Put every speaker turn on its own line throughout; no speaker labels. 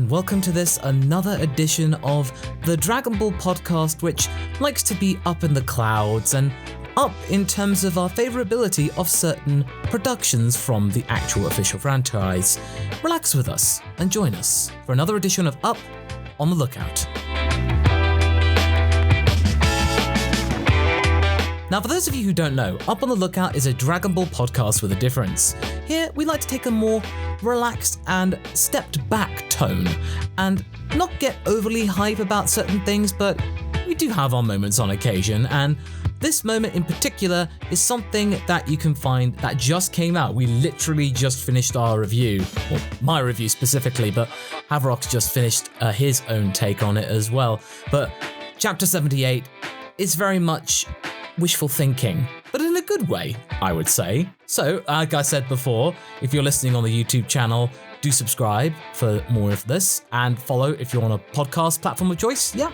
and welcome to this another edition of the Dragon Ball podcast, which likes to be up in the clouds and up in terms of our favorability of certain productions from the actual official franchise. Relax with us and join us for another edition of Up on the Lookout. Now, for those of you who don't know, Up on the Lookout is a Dragon Ball podcast with a difference. Here, we like to take a more relaxed and stepped back tone, and not get overly hype about certain things, but we do have our moments on occasion, and this moment in particular is something that you can find that just came out. We literally just finished our review, or my review specifically, but Haverock's just finished his own take on it as well. But Chapter 78 is very much wishful thinking, but in a good way, I would say. So, like I said before, if you're listening on the YouTube channel, do subscribe for more of this, and follow if you're on a podcast platform of choice, yeah.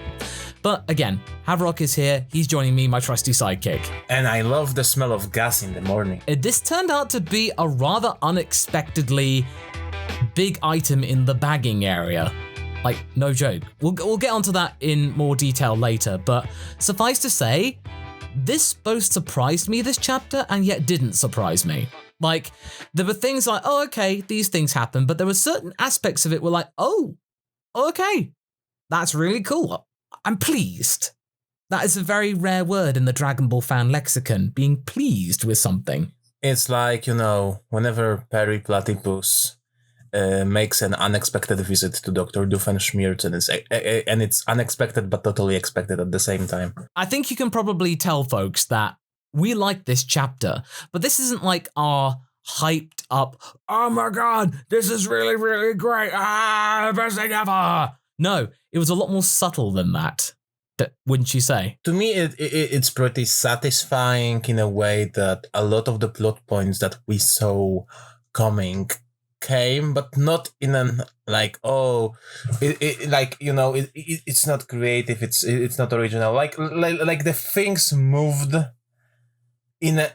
But again, Haverock is here, he's joining me, my trusty sidekick.
And I love the smell of gas in the morning.
This turned out to be a rather unexpectedly big item in the bagging area. Like, no joke. We'll get onto that in more detail later, but suffice to say, this both surprised me this chapter and yet didn't surprise me. Like, there were things like, oh, okay, these things happen, but there were certain aspects of it were like, oh, okay, that's really cool. I'm pleased. That is a very rare word in the Dragon Ball fan lexicon, being pleased with something.
It's like, whenever Perry Platypus makes an unexpected visit to Dr. Doofenshmirtz, and it's unexpected but totally expected at the same time.
I think you can probably tell folks that we like this chapter, but this isn't like our hyped up, oh my god, this is really, really great, best thing ever. No, it was a lot more subtle than that, wouldn't you say?
To me, it's pretty satisfying in a way that a lot of the plot points that we saw coming came, but not in an like, oh, it's not creative, it's not original. Like the things moved in a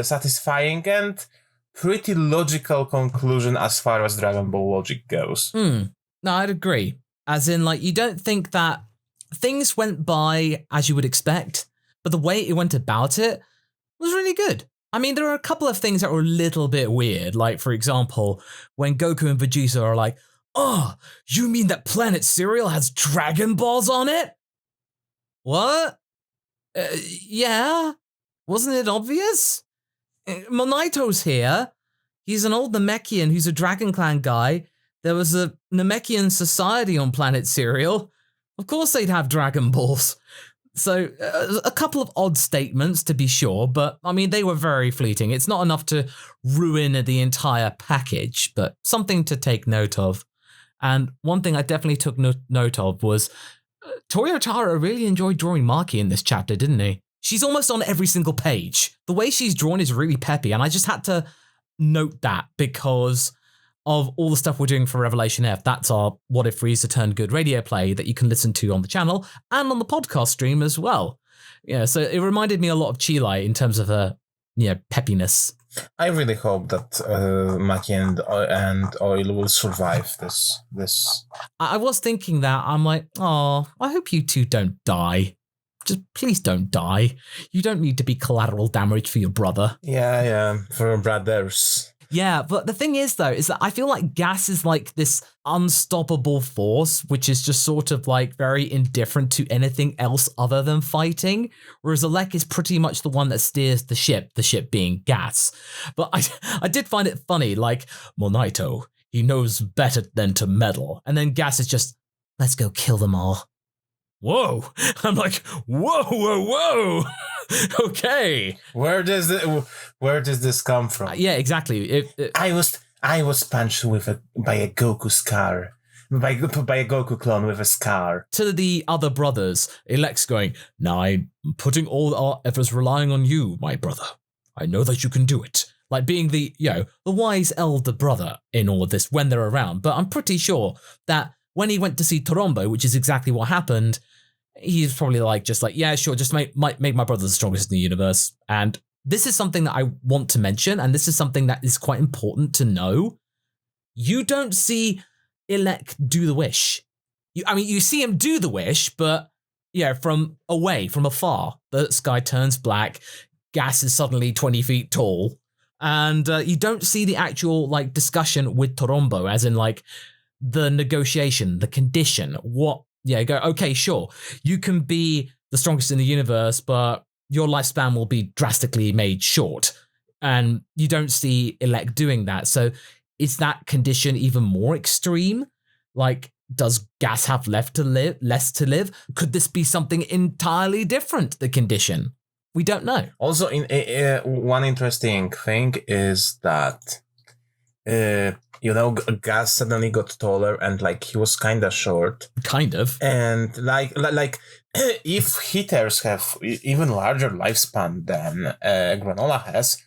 satisfying and pretty logical conclusion as far as Dragon Ball logic goes.
No, I'd agree. As in, like, you don't think that things went by as you would expect, but the way it went about it was really good. I mean, there are a couple of things that were a little bit weird. Like, for example, when Goku and Vegeta are like, oh, you mean that Planet Cereal has Dragon Balls on it? What? Yeah. Wasn't it obvious? Monaito's here. He's an old Namekian who's a Dragon Clan guy. There was a Namekian society on Planet Cereal. Of course they'd have Dragon Balls. So, a couple of odd statements, to be sure, but, I mean, they were very fleeting. It's not enough to ruin the entire package, but something to take note of. And one thing I definitely took note of was Toyotaro really enjoyed drawing Maki in this chapter, didn't he? She's almost on every single page. The way she's drawn is really peppy, and I just had to note that because of all the stuff we're doing for Revelation F. That's our What If Frieza Turned Good radio play that you can listen to on the channel and on the podcast stream as well. Yeah, so it reminded me a lot of Chile in terms of her, peppiness.
I really hope that Maki and Oil will survive this.
I was thinking that. I'm like, oh, I hope you two don't die. Just please don't die. You don't need to be collateral damage for your brother.
Yeah, for brothers.
Yeah, but the thing is, though, is that I feel like Gas is like this unstoppable force, which is just sort of like very indifferent to anything else other than fighting, whereas Elec is pretty much the one that steers the ship being Gas. But I did find it funny, like, Monaito, he knows better than to meddle, and then Gas is just, let's go kill them all. Whoa! I'm like, whoa! Okay.
Where does this come from?
Yeah, exactly.
I was punched by a Goku scar, by a Goku clone with a scar.
To the other brothers, Elec's going, now I'm putting all our efforts relying on you, my brother. I know that you can do it. Like being the wise elder brother in all of this when they're around. But I'm pretty sure that when he went to see Torombo, which is exactly what happened, he's probably yeah, sure, just make my brother the strongest in the universe. And this is something that I want to mention, and this is something that is quite important to know. you don't see Elec do the wish. You see him do the wish, but from away, from afar, the sky turns black, gas is suddenly 20 feet tall, and you don't see the actual discussion with Torombo, as in the negotiation, the condition, go, okay, sure, you can be the strongest in the universe, but your lifespan will be drastically made short. And you don't see Elec doing that. So is that condition even more extreme? Does Gas have less to live? Could this be something entirely different, the condition? We don't know.
Also, one interesting thing is that, Gas suddenly got taller and he was kind of short.
Kind of.
And if Heeters have even larger lifespan than Granolah has,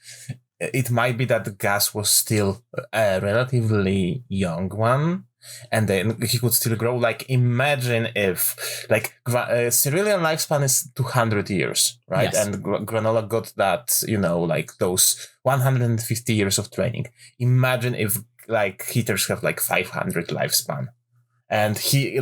it might be that Gas was still a relatively young one, and then he could still grow. Imagine if, Cerellian lifespan is 200 years, right?
Yes.
And Granolah got that, those 150 years of training. Imagine if, Heeters have 500 lifespan. And he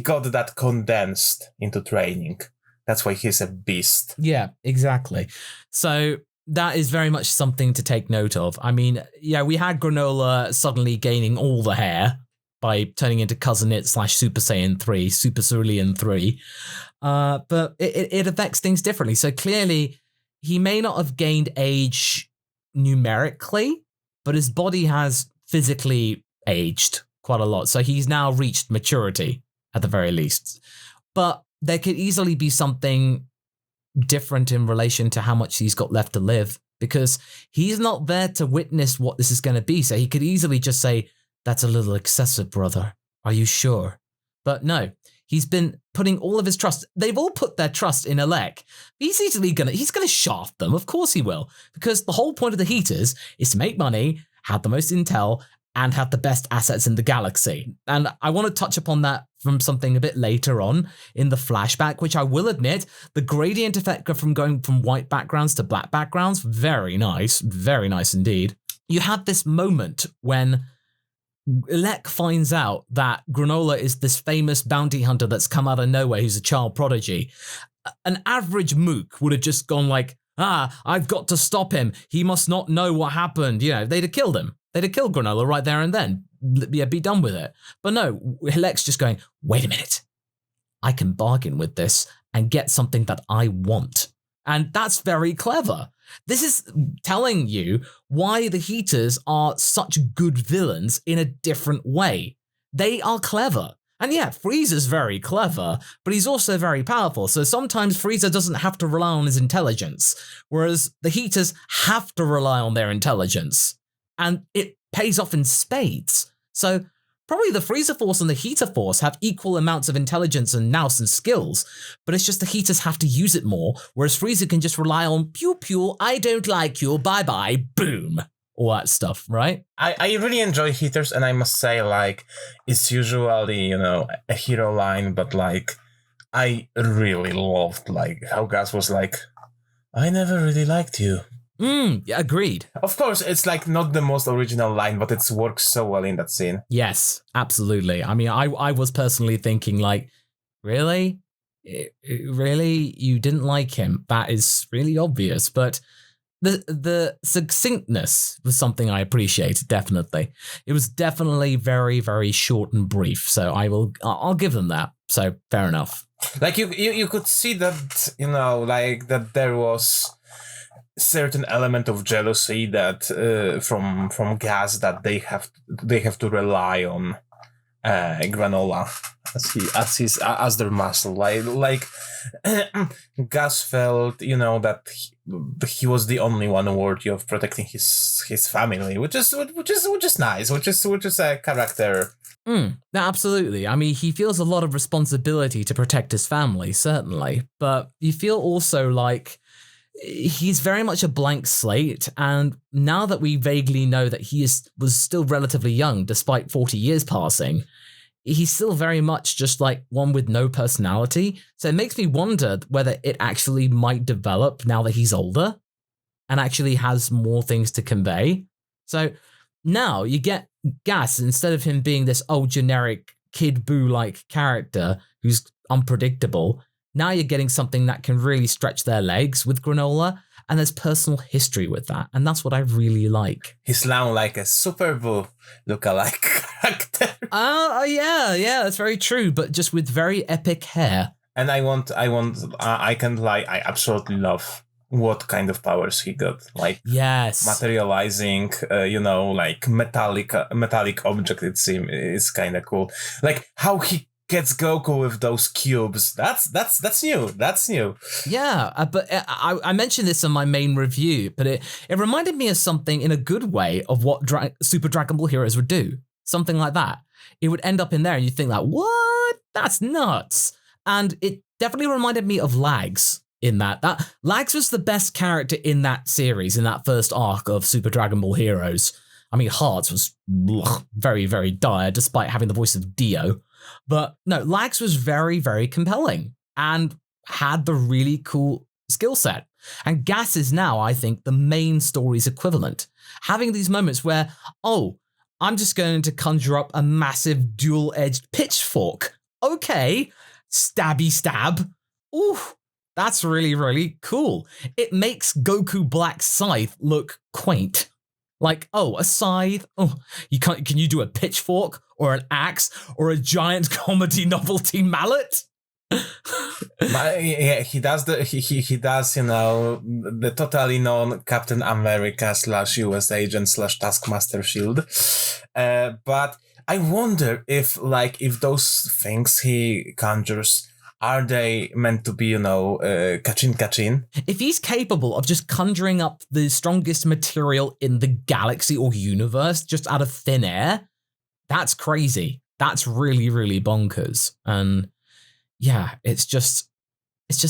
got that condensed into training. That's why he's a beast.
Yeah, exactly. So that is very much something to take note of. I mean, we had Granolah suddenly gaining all the hair by turning into Cousin It / Super Saiyan 3, Super Cerulean 3. But it affects things differently. So clearly, he may not have gained age numerically, but his body has physically aged quite a lot. So he's now reached maturity at the very least. But there could easily be something different in relation to how much he's got left to live, because he's not there to witness what this is going to be. So he could easily just say, that's a little excessive, brother. Are you sure? But no, he's been putting all of his trust. They've all put their trust in Elec. He's going to shaft them. Of course he will, because the whole point of the Heeters is to make money, have the most intel, and have the best assets in the galaxy. And I want to touch upon that from something a bit later on in the flashback, which I will admit, the gradient effect from going from white backgrounds to black backgrounds, very nice indeed. You have this moment when Elec finds out that Granolah is this famous bounty hunter that's come out of nowhere who's a child prodigy. An average mook would have just gone I've got to stop him. He must not know what happened. They'd have killed him. They'd have killed Granolah right there and then. Be done with it. But no, Elec's just going, wait a minute. I can bargain with this and get something that I want. And that's very clever. This is telling you why the Heeters are such good villains in a different way. They are clever. And yeah, Frieza's very clever, but he's also very powerful. So sometimes Frieza doesn't have to rely on his intelligence, whereas the Heeters have to rely on their intelligence. And it pays off in spades. So probably the Frieza Force and the Heeter Force have equal amounts of intelligence and nous and skills, but it's just the Heeters have to use it more, whereas Frieza can just rely on pew pew, I don't like you, bye bye, boom. All that stuff, right?
I really enjoy Heeters, and I must say, it's usually, a hero line, but, I really loved, how Gas was I never really liked you.
Yeah, agreed.
Of course, it's, not the most original line, but it works so well in that scene.
Yes, absolutely. I mean, I was personally thinking, really? Really? You didn't like him? That is really obvious, but the succinctness was something I appreciated, definitely. It was definitely very, very short and brief, so I'll give them that. So fair enough.
You could see that, that there was certain element of jealousy that from Gas that they have to rely on Granolah as their muscle. Gas felt, that he was the only one worthy of protecting his family, which is nice, which is a character.
Absolutely. I mean, he feels a lot of responsibility to protect his family, certainly, but you feel also he's very much a blank slate, and now that we vaguely know that he was still relatively young despite 40 years passing, he's still very much just one with no personality. So it makes me wonder whether it actually might develop now that he's older and actually has more things to convey. So now you get Gas, instead of him being this old generic Kid Buu-like character who's unpredictable, now you're getting something that can really stretch their legs with Granolah, and there's personal history with that, and that's what I really like.
He's now like a Super Buu lookalike character.
Yeah, that's very true, but just with very epic hair.
And I can't lie, I absolutely love what kind of powers he got. Like,
yes,
materializing, like metallic object, it seems, is kind of cool. Like, how he gets Goku with those cubes. That's new. That's new.
Yeah, but I mentioned this in my main review, but it reminded me of something in a good way of what Super Dragon Ball Heroes would do. Something like that. It would end up in there and you'd think like, what? That's nuts. And it definitely reminded me of Lags in that. Lags was the best character in that series, in that first arc of Super Dragon Ball Heroes. I mean, Hearts was very, very dire, despite having the voice of Dio. But no, Lags was very, very compelling and had the really cool skill set. And Gas is now, I think, the main story's equivalent. Having these moments where, I'm just going to conjure up a massive dual-edged pitchfork. Okay, stabby stab. Ooh, that's really, really cool. It makes Goku Black Scythe look quaint. Like, a scythe? Can you do a pitchfork or an axe or a giant comedy novelty mallet?
Yeah, he does the totally known Captain America / US agent / Taskmaster shield. But I wonder if those things he conjures, are they meant to be, kachin?
If he's capable of just conjuring up the strongest material in the galaxy or universe just out of thin air, that's crazy. That's really, really bonkers. And yeah, it's just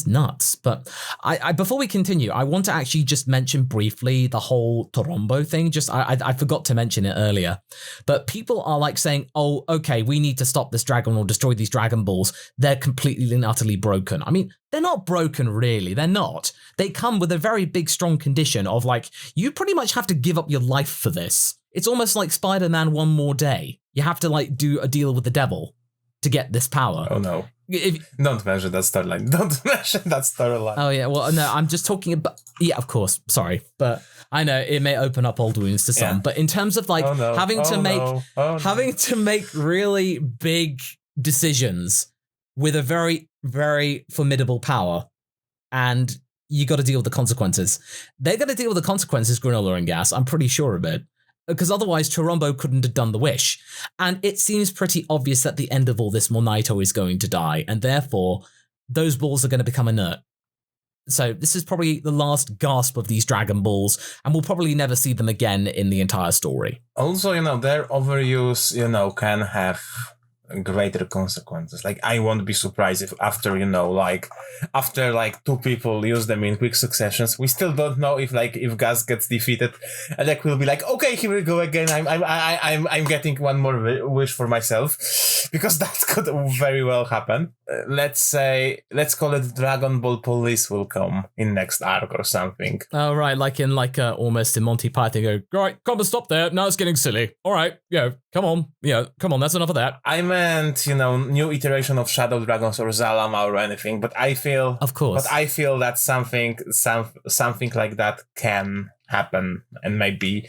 nuts. But I before we continue, I want to actually just mention briefly the whole Torombo thing. I forgot to mention it earlier. But people are like saying, okay, we need to stop this dragon or destroy these Dragon Balls. They're completely and utterly broken. I mean, they're not broken, really. They're not. They come with a very big, strong condition of you pretty much have to give up your life for this. It's almost like Spider-Man One More Day. You have to do a deal with the devil to get this power.
Oh no. Don't mention that storyline. Don't mention that storyline.
Oh yeah, well no, I'm just talking about. Yeah, of course. Sorry, but I know it may open up old wounds to some. Yeah. But in terms of having to make really big decisions with a very, very formidable power, and you got to deal with the consequences. They're going to deal with the consequences, Granolah and Gas. I'm pretty sure of it. Because otherwise, Torombo couldn't have done the wish. And it seems pretty obvious at the end of all this, Monaito is going to die, and therefore, those balls are going to become inert. So this is probably the last gasp of these Dragon Balls, and we'll probably never see them again in the entire story.
Also, their overuse, can have greater consequences. I won't be surprised if after two people use them in quick successions, we still don't know if Gas gets defeated, Elec will be okay, here we go again. I'm getting one more wish for myself, because that could very well happen. Let's call it Dragon Ball Police will come in next arc or something.
Oh right, almost in Monty Python. Go right, come and stop there. Now it's getting silly. All right, come on, that's enough of that.
I meant, new iteration of Shadow Dragons or Zalama or anything, but I feel,
of course,
that something like that can happen, and maybe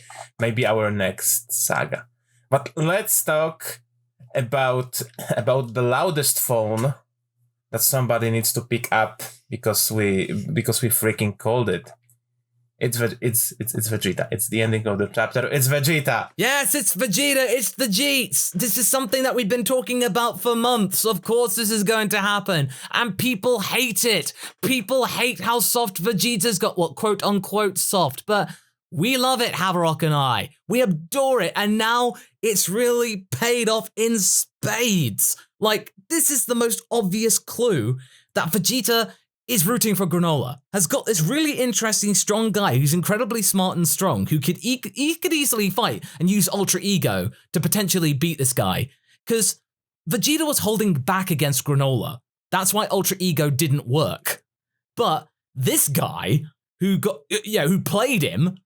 our next saga. But let's talk about the loudest phone that somebody needs to pick up because we freaking called it. It's Vegeta. It's the ending of the chapter. It's Vegeta.
Yes, it's Vegeta. It's the Jeets. This is something that we've been talking about for months. Of course this is going to happen. And people hate it. People hate how soft Vegeta's got. Well, quote unquote soft. But we love it, Haverock and I. We adore it. And now it's really paid off in spades. This is the most obvious clue that Vegeta is rooting for Granolah, has got this really interesting, strong guy who's incredibly smart and strong, who could easily fight and use Ultra Ego to potentially beat this guy. Because Vegeta was holding back against Granolah. That's why Ultra Ego didn't work. But this guy who played him,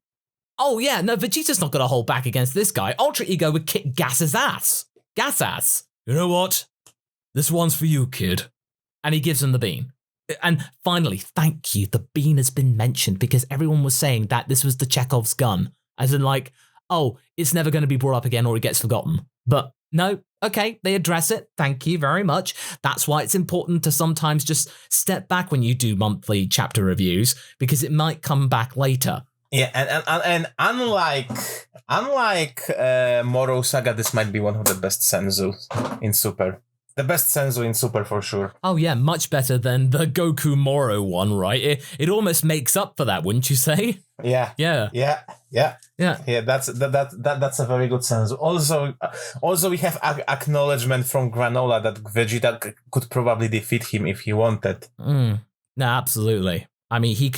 oh yeah, no, Vegeta's not going to hold back against this guy. Ultra Ego would kick Gas's ass. Gas ass. You know what? This one's for you, kid. And he gives him the bean. And finally, thank you, the bean has been mentioned because everyone was saying that this was the Chekhov's gun. As in like, oh, it's never going to be brought up again or it gets forgotten. But no, okay, they address it. Thank you very much. That's why it's important to sometimes just step back when you do monthly chapter reviews because it might come back later.
Yeah, and unlike Moro Saga, this might be one of the best senzu in Super. The best senzu in Super for sure.
Oh yeah, much better than the Goku Moro one, right? It almost makes up for that, wouldn't you say?
Yeah.
Yeah.
That's a very good sense. Also, we have acknowledgement from Granolah that Vegeta could probably defeat him if he wanted.
No, absolutely. I mean, he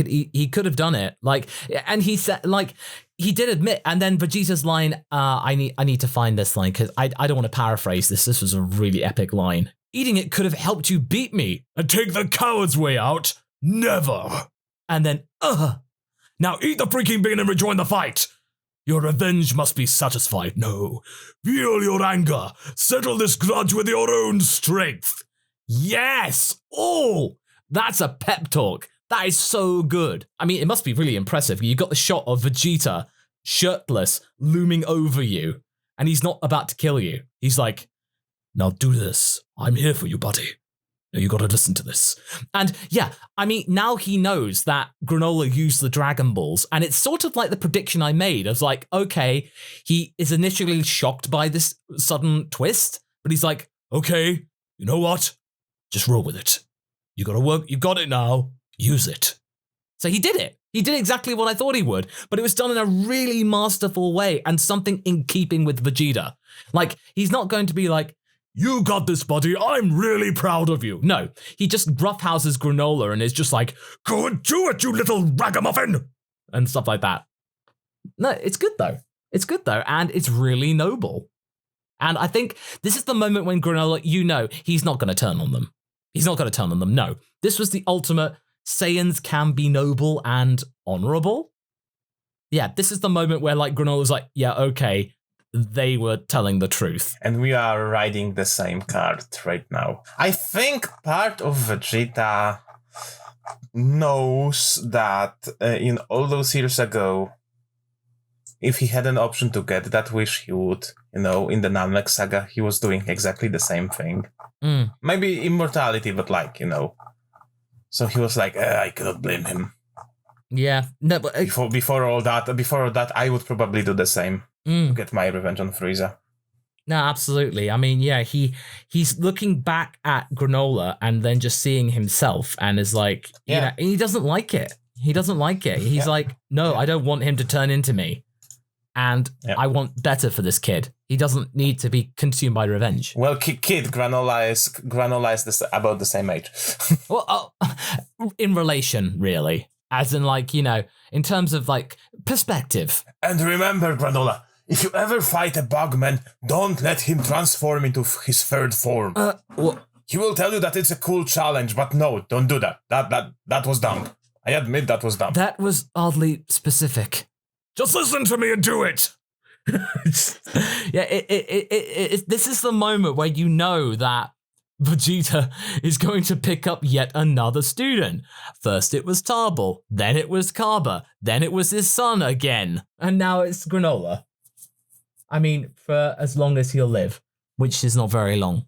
could have done it. Like, and he said, like, he did admit. And then Vegeta's line, I need to find this line because I don't want to paraphrase this. This was a really epic line. Eating it could have helped you beat me and take the coward's way out. Never. And then, now eat the freaking bean and rejoin the fight. Your revenge must be satisfied. No, feel your anger. Settle this grudge with your own strength. Yes. Oh, that's a pep talk. That is so good. I mean, it must be really impressive. You got the shot of Vegeta, shirtless, looming over you, and he's not about to kill you. He's like, now do this. I'm here for you, buddy. Now you gotta listen to this. And yeah, I mean, now he knows that Granolah used the Dragon Balls, and it's sort of like the prediction I made. I was like, okay, he is initially shocked by this sudden twist, but he's like, okay, you know what? Just roll with it. You gotta work, you got it now. Use it. So he did it. He did exactly what I thought he would, but it was done in a really masterful way and something in keeping with Vegeta. Like, he's not going to be like, you got this, buddy, I'm really proud of you. No, he just roughhouses Granolah and is just like, go and do it, you little ragamuffin, and stuff like that. No, it's good though. It's good though, and it's really noble. And I think this is the moment when Granolah, you know, he's not going to turn on them. He's not going to turn on them, no. This was the ultimate Saiyans can be noble and honorable. Yeah, this is the moment where like Granola's like, yeah, okay, they were telling the truth.
And we are riding the same card right now. I think part of Vegeta knows that in all those years ago, if he had an option to get that wish, he would, you know, in the Namek saga, he was doing exactly the same thing. Maybe immortality, but like, you know. So he was like, I cannot blame him.
Yeah, no, but
before all that, I would probably do the same to get my revenge on Frieza.
No, absolutely. I mean, yeah, he's looking back at Granolah and then just seeing himself and is like, you know, he doesn't like it. He doesn't like it. He's like, no, I don't want him to turn into me. And I want better for this kid. He doesn't need to be consumed by revenge.
Well, kid, Granolah is about the same age.
Well, in relation, really. As in, like, you know, in terms of, like, perspective.
And remember, Granolah, if you ever fight a bugman, don't let him transform into his third form. He will tell you that it's a cool challenge, but no, don't do that. That was dumb. I admit that was dumb.
That was oddly specific. Just listen to me and do it. Yeah, this is the moment where you know that Vegeta is going to pick up yet another student. First it was Tarbell, then it was Kaba, then it was his son again, and now it's Granolah. I mean, for as long as he'll live, which is not very long.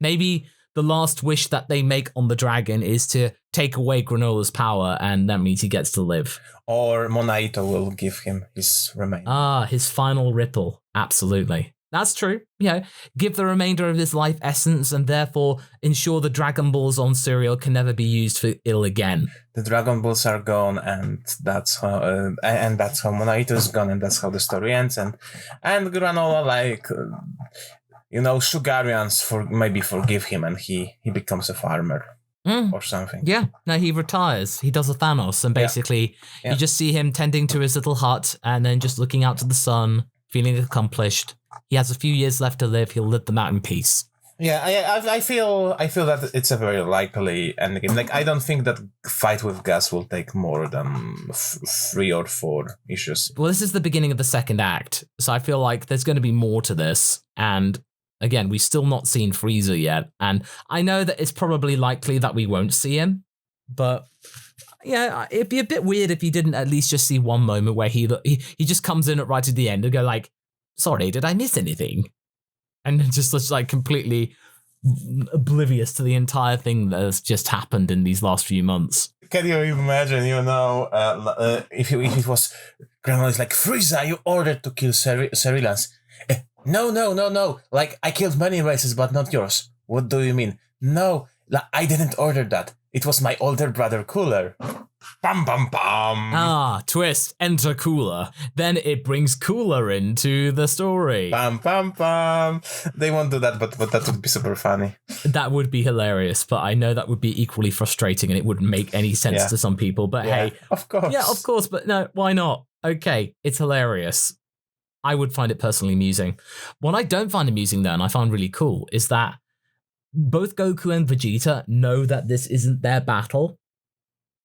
Maybe the last wish that they make on the dragon is to take away Granolah's power, and that means he gets to live.
Or Monaito will give him his remainder.
His final ripple. Absolutely. That's true. You know, give the remainder of his life essence and therefore ensure the Dragon Balls on Cereal can never be used for ill again.
The Dragon Balls are gone, and that's how Monaito is gone, and that's how the story ends. And Granolah, like, you know, Sugarians maybe forgive him, and he becomes a farmer. Or something.
Yeah, no, he retires. He does a Thanos, and basically you just see him tending to his little hut and then just looking out to the sun, feeling accomplished. He has a few years left to live. He'll live them out in peace.
Yeah, I feel that it's a very likely endgame. Like, I don't think that fight with Gas will take more than 3 or 4 issues.
Well, this is the beginning of the second act, so I feel like there's going to be more to this. And again, we've still not seen Frieza yet, and I know that it's probably likely that we won't see him, but yeah, it'd be a bit weird if you didn't at least just see one moment where he just comes in right at the end and go like, "Sorry, did I miss anything?" And just looks like completely oblivious to the entire thing that has just happened in these last few months.
Can you imagine, if it was Granolah is like, Frieza, you ordered to kill Cerellians. No. Like, I killed many races, but not yours. What do you mean? No, I didn't order that. It was my older brother, Cooler. Bam, bam, bam.
Ah, twist, enter Cooler. Then it brings Cooler into the story.
Bam, bam, bam. They won't do that, but that would be super funny.
That would be hilarious, but I know that would be equally frustrating and it wouldn't make any sense to some people. But hey,
of course.
Yeah, of course, but no, why not? Okay, it's hilarious. I would find it personally amusing. What I don't find amusing, though, and I find really cool, is that both Goku and Vegeta know that this isn't their battle.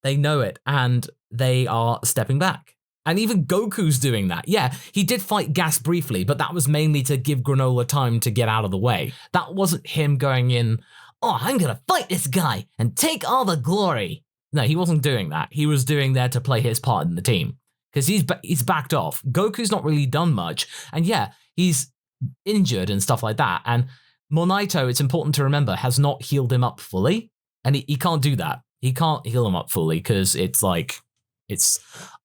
They know it, and they are stepping back. And even Goku's doing that. Yeah, he did fight Gas briefly, but that was mainly to give Granolah time to get out of the way. That wasn't him going in, "Oh, I'm gonna fight this guy and take all the glory." No, he wasn't doing that. He was doing there to play his part in the team. Because he's backed off. Goku's not really done much. And yeah, he's injured and stuff like that. And Monaito, it's important to remember, has not healed him up fully. And he can't do that. He can't heal him up fully because it's a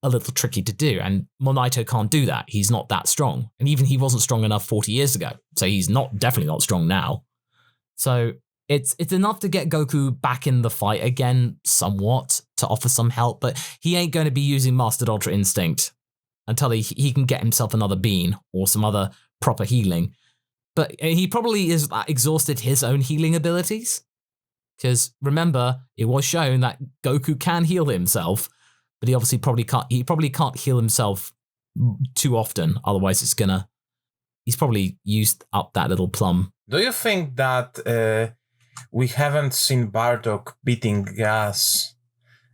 little tricky to do. And Monaito can't do that. He's not that strong. And even he wasn't strong enough 40 years ago. So he's definitely not strong now. So it's enough to get Goku back in the fight again somewhat to offer some help. But he ain't going to be using Mastered Ultra Instinct until he can get himself another bean or some other proper healing. But he probably is exhausted his own healing abilities. Because remember, it was shown that Goku can heal himself, but he obviously probably can't heal himself too often. Otherwise, he's probably used up that little plum.
Do you think that we haven't seen Bardock beating Gas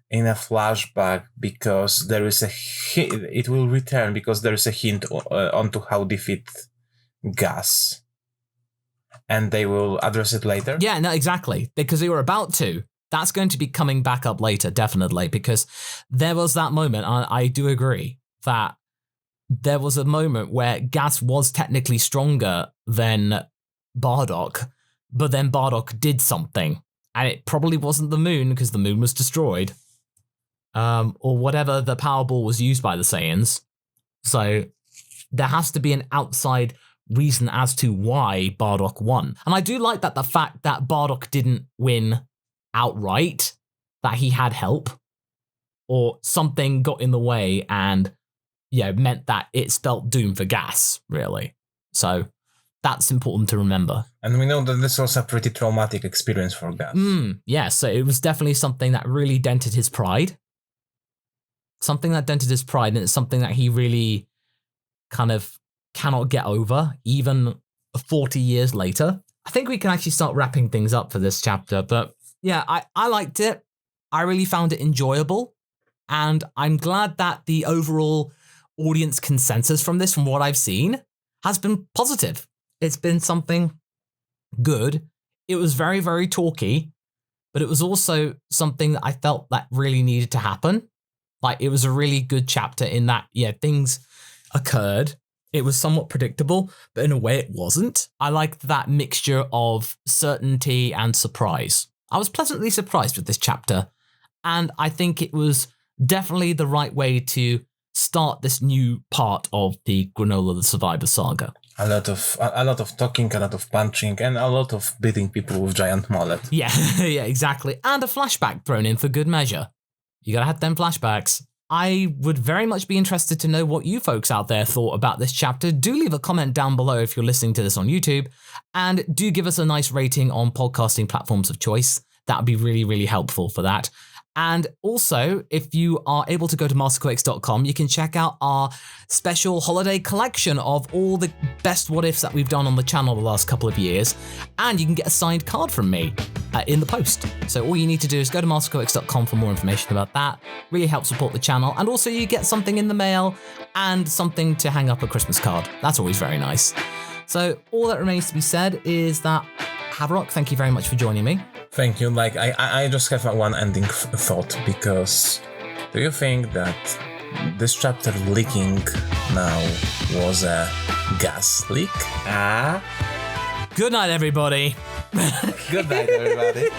in a flashback because there is it will return because there is a hint onto how defeat Gas? And they will address it later?
Yeah, no, exactly. Because they were about to. That's going to be coming back up later, definitely, because there was that moment, I do agree, that there was a moment where Gas was technically stronger than Bardock, but then Bardock did something, and it probably wasn't the moon, because the moon was destroyed, or whatever the Power Ball was used by the Saiyans. So there has to be an outside reason as to why Bardock won. And I do like that the fact that Bardock didn't win outright, that he had help, or something got in the way and meant that it spelt doom for Gas, really. So that's important to remember.
And we know that this was a pretty traumatic experience for Gas.
Yeah, so it was definitely something that really dented his pride. Something that dented his pride, and it's something that he really kind of cannot get over, even 40 years later. I think we can actually start wrapping things up for this chapter, but yeah, I liked it. I really found it enjoyable, and I'm glad that the overall audience consensus from this, from what I've seen, has been positive. It's been something good. It was very, very talky, but it was also something that I felt that really needed to happen. Like, it was a really good chapter in that, things occurred. It was somewhat predictable, but in a way it wasn't. I liked that mixture of certainty and surprise. I was pleasantly surprised with this chapter, and I think it was definitely the right way to start this new part of the Granolah the Survivor saga.
A lot of talking, a lot of punching, and a lot of beating people with giant mullet.
Yeah, yeah, exactly. And a flashback thrown in for good measure. You gotta have them flashbacks. I would very much be interested to know what you folks out there thought about this chapter. Do leave a comment down below if you're listening to this on YouTube, and do give us a nice rating on podcasting platforms of choice. That would be really, really helpful for that. And also, if you are able to go to masterquakes.com, you can check out our special holiday collection of all the best what ifs that we've done on the channel the last couple of years. And you can get a signed card from me in the post. So all you need to do is go to masterquakes.com for more information about that. Really helps support the channel. And also you get something in the mail and something to hang up a Christmas card. That's always very nice. So all that remains to be said is that Haverock, thank you very much for joining me.
Thank you. Like, I just have one ending thought, because do you think that this chapter leaking now was a gas leak?
Good night, everybody.
Good night, everybody.